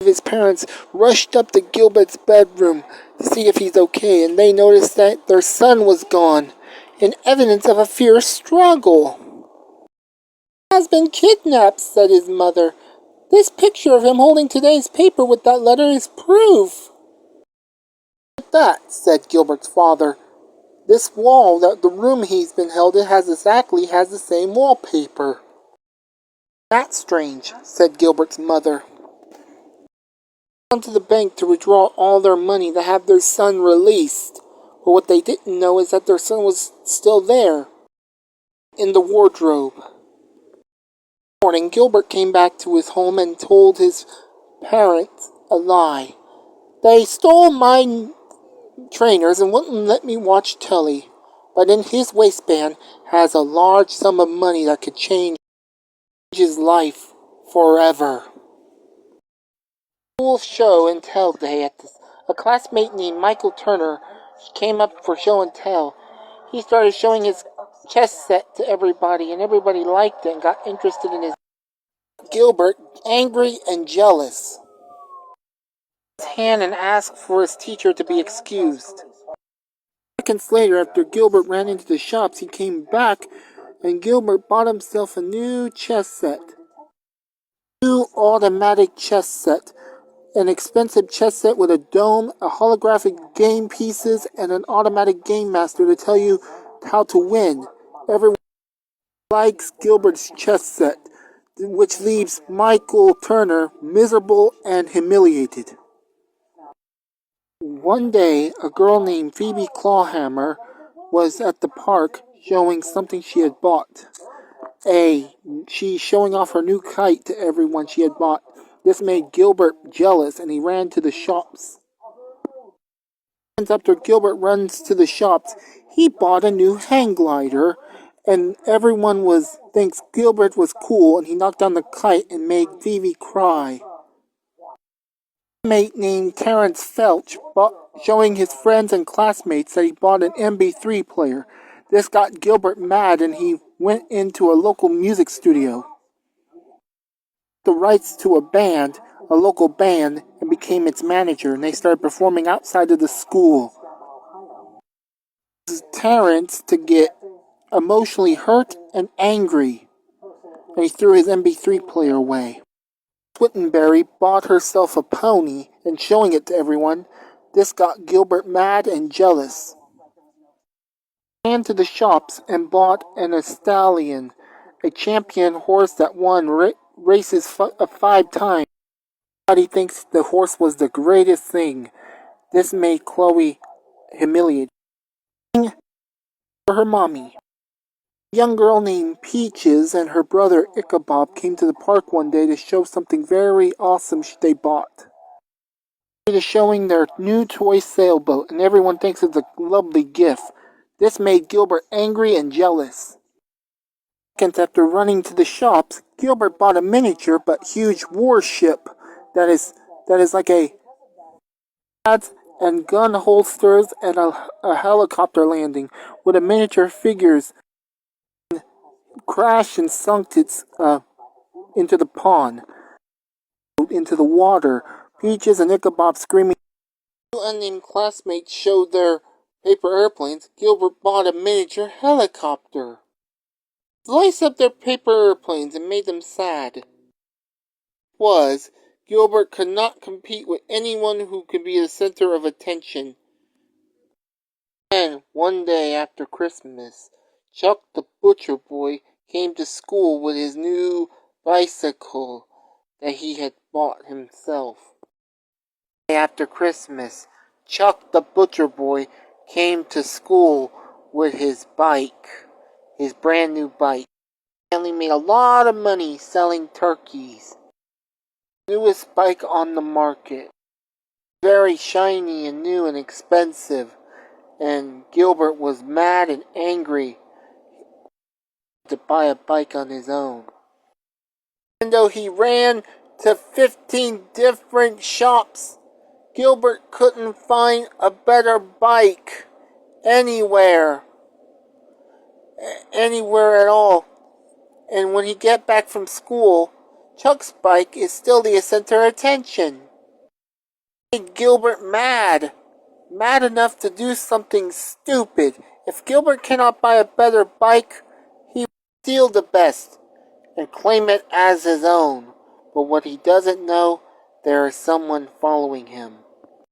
His parents rushed up to Gilbert's bedroom to see if he's okay, and they noticed that their son was gone, in evidence of a fierce struggle. "He has been kidnapped," said his mother. "This picture of him holding today's paper with that letter is proof." "That," said Gilbert's father. "This wall, the room he's been held in, has the same wallpaper." "That's strange," said Gilbert's mother. Gone to the bank to withdraw all their money to have their son released. But what they didn't know is that their son was still there, in the wardrobe. Morning, Gilbert came back to his home and told his parents a lie. "They stole my trainers and wouldn't let me watch telly. But in his waistband has a large sum of money that could change his life forever." School show and tell day a classmate named Michael Turner came up for show and tell. He started showing his chess set to everybody, and everybody liked it and got interested in his. Gilbert, angry and jealous, his hand and asked for his teacher to be excused. Seconds later, after Gilbert ran into the shops, he came back, and Gilbert bought himself a new chess set. New automatic chess set. An expensive chess set with a dome, a holographic game pieces, and an automatic game master to tell you how to win. Everyone likes Gilbert's chess set, which leaves Michael Turner miserable and humiliated. One day, a girl named Phoebe Clawhammer was at the park showing something she had bought. She's showing off her new kite to everyone she had bought. This made Gilbert jealous, and he ran to the shops. After Gilbert runs to the shops, he bought a new hang glider, and everyone thinks Gilbert was cool, and he knocked down the kite and made Phoebe cry. A mate named Terrence Felch showing his friends and classmates that he bought an MP3 player. This got Gilbert mad, and he went into a local music studio. The rights to a local band, and became its manager, and they started performing outside of the school. Terrence to get emotionally hurt and angry, and he threw his MP3 player away. Swittenberry bought herself a pony and showing it to everyone. This got Gilbert mad and jealous. He ran to the shops and bought an stallion, a champion horse that won races 5 times. Everybody thinks the horse was the greatest thing. This made Chloe humiliated for her mommy. A young girl named Peaches and her brother Ichabod came to the park one day to show something very awesome they bought. They're showing their new toy sailboat, and everyone thinks it's a lovely gift. This made Gilbert angry and jealous. Seconds after running to the shops, Gilbert bought a miniature but huge warship that is like a and gun holsters and a helicopter landing with a miniature figures crashed and sunk into the pond, into the water. Peaches and Ichabod screaming. Two unnamed classmates showed their paper airplanes. Gilbert bought a miniature helicopter. Sliced up their paper airplanes and made them sad. Gilbert could not compete with anyone who could be the center of attention. Then, one day after Christmas, Chuck the butcher boy came to school with his new bicycle that he had bought himself. The day after Christmas, Chuck the butcher boy came to school with his bike, his brand new bike. He only made a lot of money selling turkeys. Newest bike on the market. Very shiny and new and expensive. And Gilbert was mad and angry to buy a bike on his own. Even though he ran to 15 different shops, Gilbert couldn't find a better bike anywhere at all. And when he get back from school, Chuck's bike is still the center of attention. made Gilbert mad. Mad enough to do something stupid. If Gilbert cannot buy a better bike, he will steal the best and claim it as his own. But what he doesn't know, there is someone following him.